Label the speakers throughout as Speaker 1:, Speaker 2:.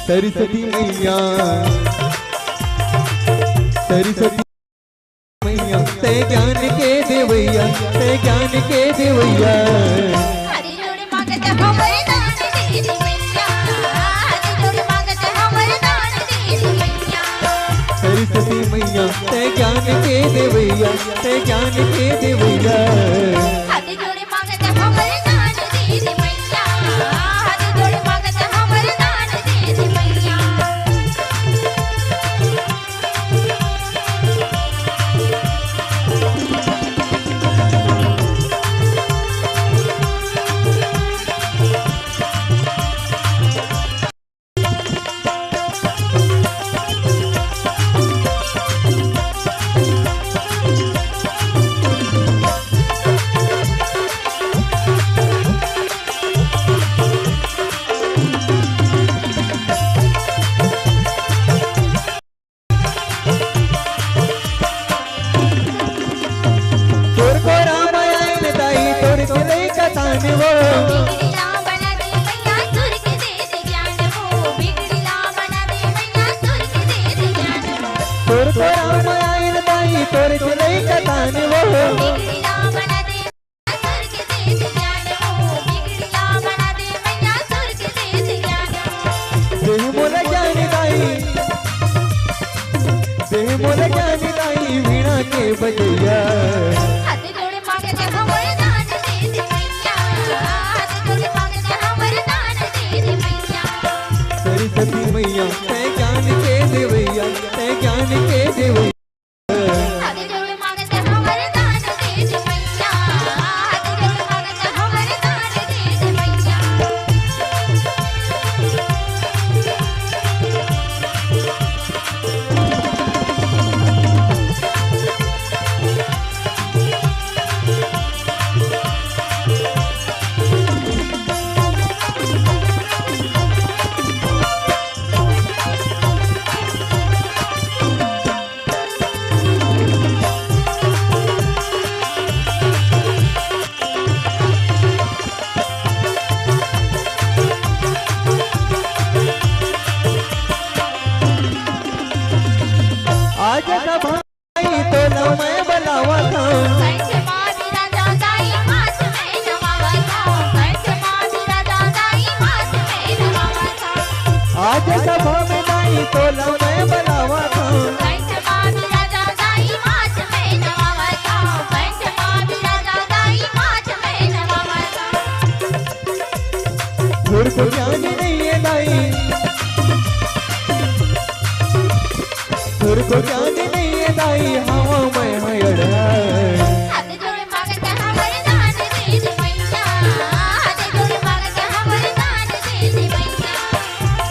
Speaker 1: सरस्वती मैया सरस्वती मैया ते ज्ञान के देवैया ते ज्ञान के देवैया
Speaker 2: हरि जोड़ मांगते हो वरदान दे मैया हरि जोड़ मांगते हो वरदान दे मैया
Speaker 1: सरस्वती मैया ते ज्ञान के देवैया ते ज्ञान के देवैया
Speaker 2: हरि जोड़ मांगते हो वरदान दे मैया हरि जोड़ मांगते हो वरदान दे मैया
Speaker 1: वीणा के बजैया
Speaker 2: हाथ जोड़े मांगते हो वरदान दे मैया हाथ जोड़े मांगते हो वरदान दे मैया
Speaker 1: सरस्वती मैया ते ज्ञान के देवैया ते ज्ञान के देवैया
Speaker 2: हाथ जोड़े मांगते हो वरदान दे मैया हाथ जोड़े मांगते हो वरदान दे मैया
Speaker 1: आज का भाई तो न मैं बनावा था
Speaker 2: कंठ मारी राजा दाई हाथ में नवावा था कंठ मारी राजा दाई हाथ में नवावा था
Speaker 1: आज का भाई तो न मैं बनावा था
Speaker 2: कंठ मारी राजा दाई हाथ में नवावा था कंठ मारी राजा दाई हाथ में नवावा था
Speaker 1: गुर को ज्ञान नहीं है दाई गुर को ज्ञान नहीं है दाई हवा में हयड़ा
Speaker 2: हाथ जोड़े मांगते हो वरदान दे मैया हाथ जोड़े मांगते हो वरदान दे मैया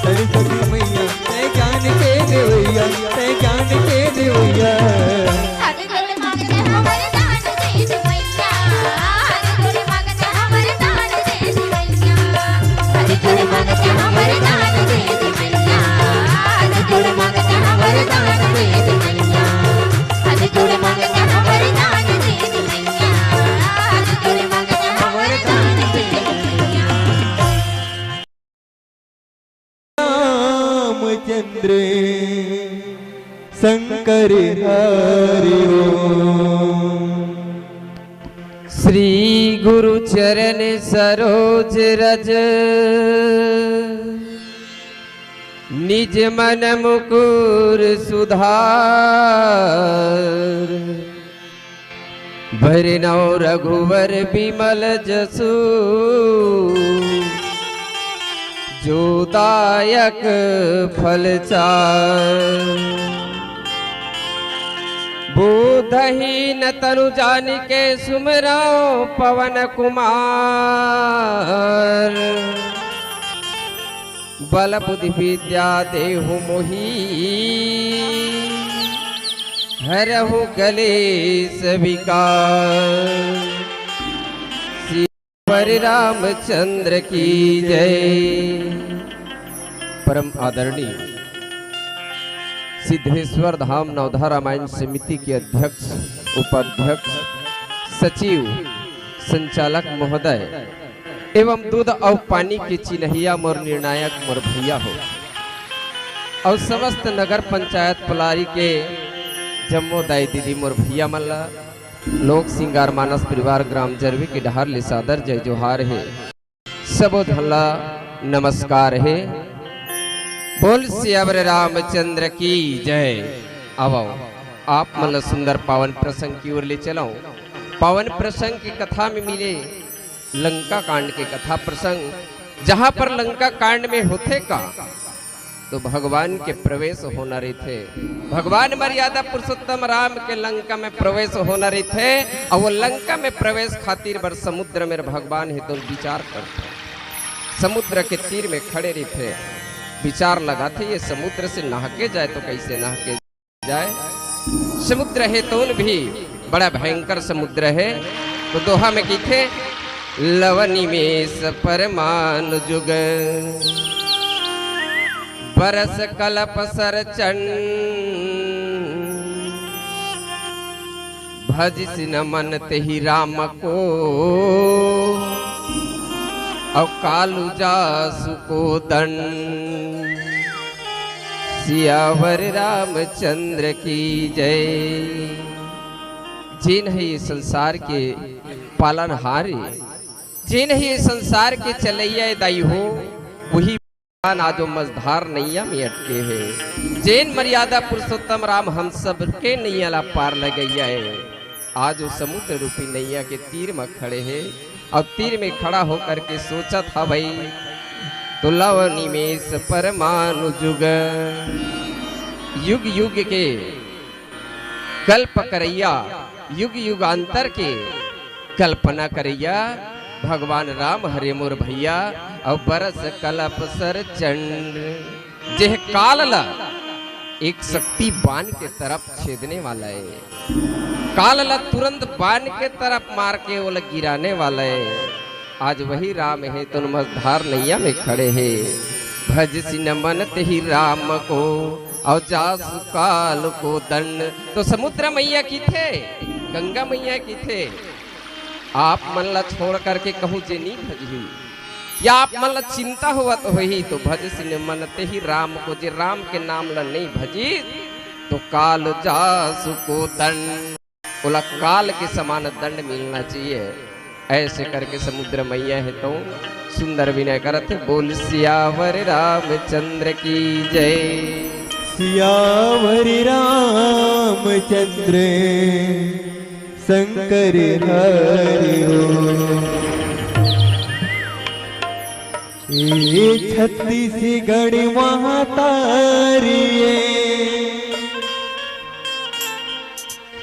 Speaker 1: सरस्वती मैया ते ज्ञान के देवैया ते ज्ञान के देवैया
Speaker 2: हाथ जोड़े मांगते हो वरदान दे मैया हाथ जोड़े मांगते हो वरदान दे मैया हाथ जोड़े मांगते हो वरदान दे मैया हाथ जोड़े मांगते हो वरदान दे मैया हाथ जोड़े मांगते हो वरदान दे मैया हाथ जोड़े मांगते हो वरदान दे मैया
Speaker 1: रामचंद्र शंकर हरि ओम
Speaker 3: श्री गुरु चरण सरोज रज निज मन मुकुर सुधार भरनौ रघुवर बिमल जसु जो दायक फल चार बोधहीन तनु जानिके सुमिरौ पवन कुमार बल बुद्धि विद्या देहु मोहि हरहु कलेश विकार श्री पर रामचंद्र की जय। परम आदरणीय सिद्धेश्वर धाम नवधा रामायण समिति के अध्यक्ष, उपाध्यक्ष, सचिव, संचालक महोदय एवं दूध और पानी के चिन्हिया मोर निर्णायक मोर भैया हो और समस्त नगर पंचायत पलारी के जम्मोदाई दीदी मोर भैया मल्ला लोक सिंगार मानस परिवार ग्राम जरवी की डहार ले सादर जय जोहार है सबो धल्ला नमस्कार है। बोल सियावर रामचंद्र की जय। आओ आप मतलब सुंदर पावन प्रसंग की ओर ले चलाओ। पावन प्रसंग की कथा में मिले लंका कांड के कथा प्रसंग, जहां पर लंका कांड में होते का तो भगवान के प्रवेश होना रही थे। भगवान मर्यादा पुरुषोत्तम राम के लंका में प्रवेश होना रही थे और वो लंका में प्रवेश खातिर बर समुद्र में भगवान है तो विचार करते, समुद्र के तीर में खड़े रही थे, विचार लगाते ये समुद्र से नहा के जाए तो कैसे नहा के जाए। समुद्र है तो भी बड़ा भयंकर समुद्र है। तो दोहा में की थे लवनी में परमानु जुग बरस कलप सर चंड भज सिन मन तेहि राम को और कालू जासु को दंड। सियावर रामचंद्र की जय। जिन है ये संसार के पालनहारी, जिन है ये संसार के चलैया दाई हो, वही आजो मझधार नैया में अटके है। जैन मर्यादा पुरुषोत्तम राम हम सब के नैया ला पार लगैया है। आज वो समुद्र रूपी नैया के तीर में खड़े हैं और तीर में खड़ा होकर के सोचा था भाई तो लव निमेश परमानु जुग, युग युग के कल्प करैया, युग युगांतर के कल्पना करैया भगवान राम हरे मोर भैया और बरस कलप सर चंड। जेह काल ला एक शक्ति बाण के तरफ छेदने वाला है, काल ला तुरंत बाण के तरफ मार के वो गिराने वाला है। आज वही राम है तो मझधार नैया में खड़े हैं। भज सिन मन तेहि राम को और जासु काल को दंड। तो समुद्र मैया की थे, गंगा मैया की थे। आप मन ला छोड़ करके कहूँ जे नहीं भजी, या आप मन ला चिंता हुआ तो वही तो भज सिन मन तेहि राम को, जे राम के नाम ला नहीं भजी तो काल जासु को दंड, बोला काल के समान दंड मिलना चाहिए। ऐसे करके समुद्र मैया है तो सुंदर विनय करते। बोल सियावर रामचंद्र की जय।
Speaker 1: सियावर रामचंद्र शंकर हरि हो। ये छत्तीसगढ़ महातारी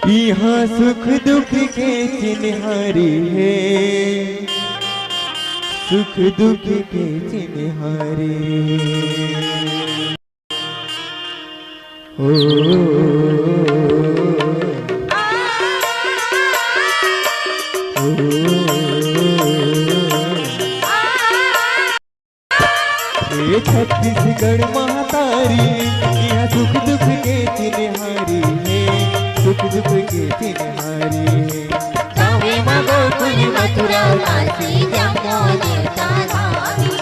Speaker 1: यहाँ सुख दुख के चिन्हारी है, सुख दुख के चिन्हारी। ये छत्तीसगढ़ महातारी यहाँ सुख दुख के चिन्हारी है, सुख दुख के चिन्हारी है।
Speaker 2: गावे मगो कुल मथुरा काशी जम्मू देवता धामी,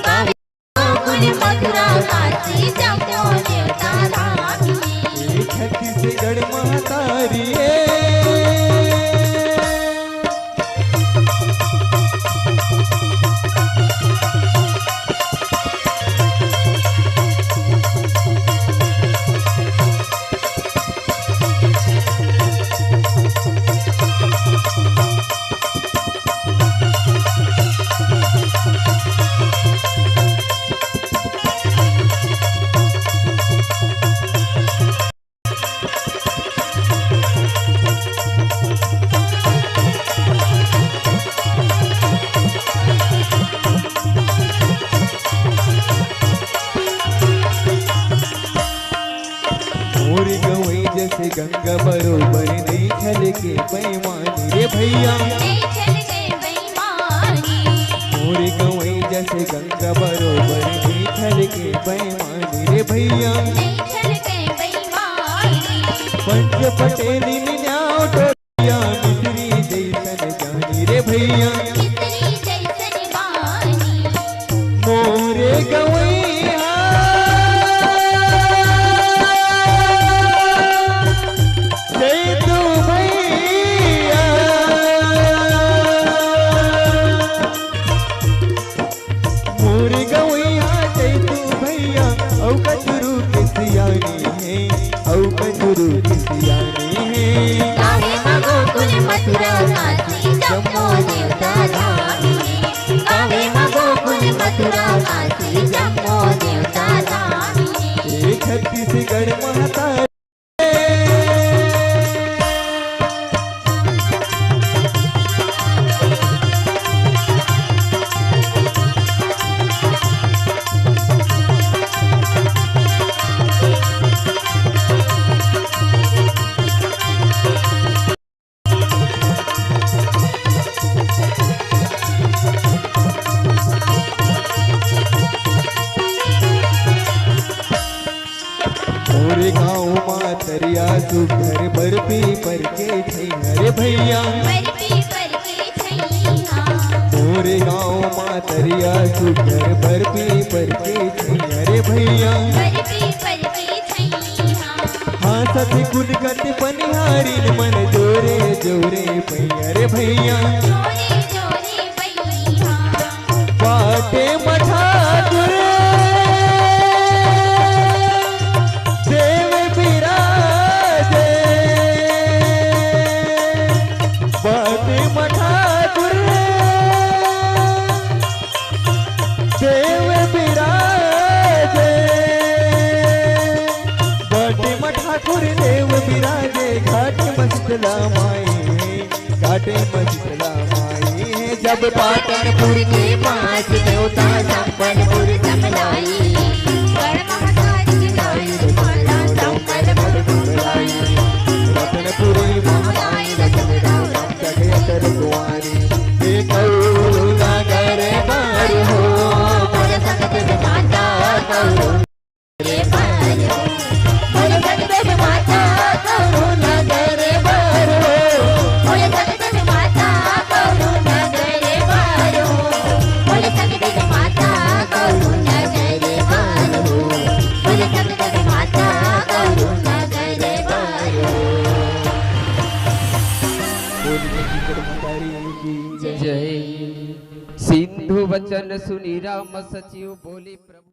Speaker 2: गावे मगो कुल मथुरा काशी जम्मू देवता धामी।
Speaker 1: ये छत्तीसगढ़ महातारी है। गंगा बरोबर नहीं छल के बेईमानी रे भैया,
Speaker 2: नहीं छल के बेईमानी।
Speaker 1: मोरे गवई जैसे गंगा बरोबर नहीं छल के बेईमानी रे भैया,
Speaker 2: नहीं छल के बेईमानी।
Speaker 1: पंच पटेली न्याव टोलिया मिश्री जैसन जानी रे भैया,
Speaker 2: मिश्री जैसन बानी।
Speaker 1: मोरे गवैया सियानी है।
Speaker 2: गावे माँ गोकुल मथुरा काशी जम्मू देवता धामी है। गावे माँ गोकुल मथुरा काशी जम्मू देवता धामी है।
Speaker 1: ये छत्तीसगढ़ महातारी मोरे गाँव मातरिया सुघर बर्फी पर के छै अरे भैया।
Speaker 2: बर्फी पर के छैया।
Speaker 1: मोरे गाँव मातरिया सुघर बर्फी पर के छै अरे भैया।
Speaker 2: बर्फी पर के छैया।
Speaker 1: हाँ सती कुलकत पनिहारी मन जोरे जोरे पैया रे भैया।
Speaker 2: जोरे जोरे भैया।
Speaker 1: बाटे मठा दुरे देव बिराजे। बाटे मठा दुरे देव बिराजे। बाटे मठा दुरे देव बिराजे। घाट मस्तला माई घाटे मस्तला माई जब पाटनपुर के पास देवता संपलपुर
Speaker 2: संभलाई। गढ़ महाकाली की गाई रखवाला संपलपुर संभलाई।
Speaker 1: रत्नपुरी महामाई रत्नराव जगत कुंवारी ये कौरू नगर बार हो।
Speaker 2: बोल संगत में माता कौरू रे बार हो। बोल संगत में माता कौरू नगर बार हो। बोल संगत में माता कौरू नगर बार हो। बोल संगत में माता कौरू नगर बार हो। बोल संगत में माता कौरू नगर बार हो।
Speaker 1: बोलिए की कर्मचारी की
Speaker 3: जय। सिंधु वचन सुनी राम सचिव बोली प्रभु।